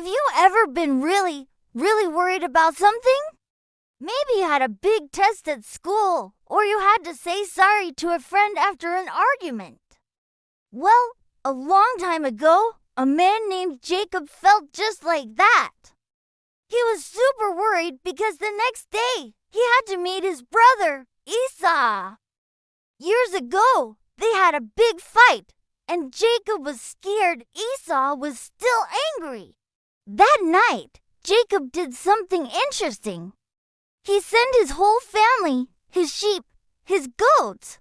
Have you ever been really worried about something? Maybe you had a big test at school, or you had to say sorry to a friend after an argument. Well, a long time ago, a man named Jacob felt just like that. He was super worried because the next day he had to meet his brother, Esau. Years ago, they had a big fight, and Jacob was scared Esau was still angry. That night, Jacob did something interesting. He sent his whole family, his sheep, his goats,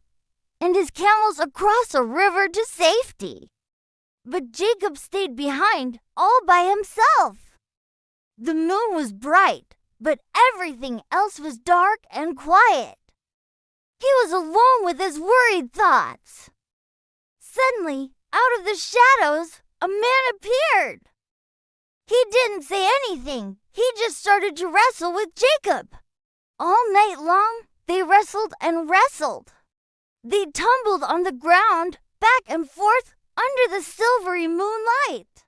and his camels across a river to safety. But Jacob stayed behind all by himself. The moon was bright, but everything else was dark and quiet. He was alone with his worried thoughts. Suddenly, out of the shadows, a man appeared. He didn't say anything. He just started to wrestle with Jacob. All night long, they wrestled and wrestled. They tumbled on the ground, back and forth, under the silvery moonlight.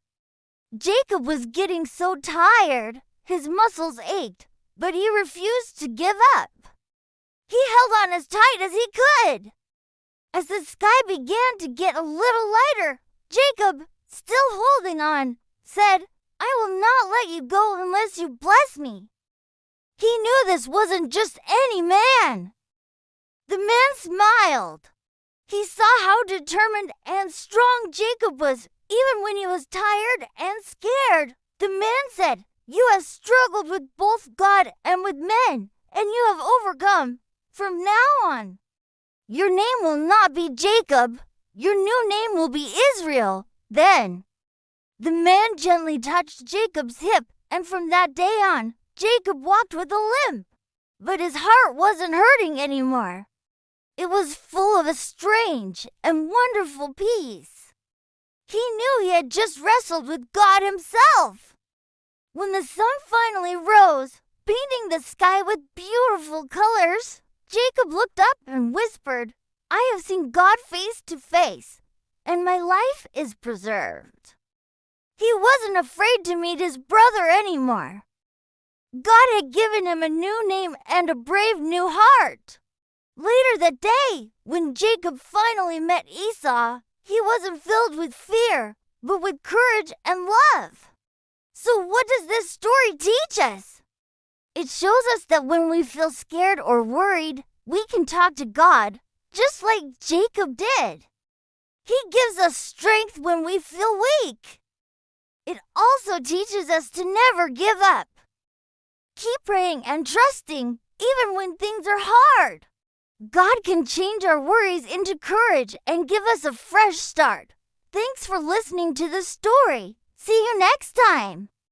Jacob was getting so tired, his muscles ached, but he refused to give up. He held on as tight as he could. As the sky began to get a little lighter, Jacob, still holding on, said, "I will not let you go unless you bless me." He knew this wasn't just any man. The man smiled. He saw how determined and strong Jacob was, even when he was tired and scared. The man said, "You have struggled with both God and with men, and you have overcome. From now on, your name will not be Jacob. Your new name will be Israel." Then, the man gently touched Jacob's hip, and from that day on, Jacob walked with a limp. But his heart wasn't hurting anymore. It was full of a strange and wonderful peace. He knew he had just wrestled with God himself. When the sun finally rose, painting the sky with beautiful colors, Jacob looked up and whispered, "I have seen God face to face, and my life is preserved." He wasn't afraid to meet his brother anymore. God had given him a new name and a brave new heart. Later that day, when Jacob finally met Esau, he wasn't filled with fear, but with courage and love. So what does this story teach us? It shows us that when we feel scared or worried, we can talk to God, just like Jacob did. He gives us strength when we feel weak. It also teaches us to never give up. Keep praying and trusting, even when things are hard. God can change our worries into courage and give us a fresh start. Thanks for listening to the story. See you next time.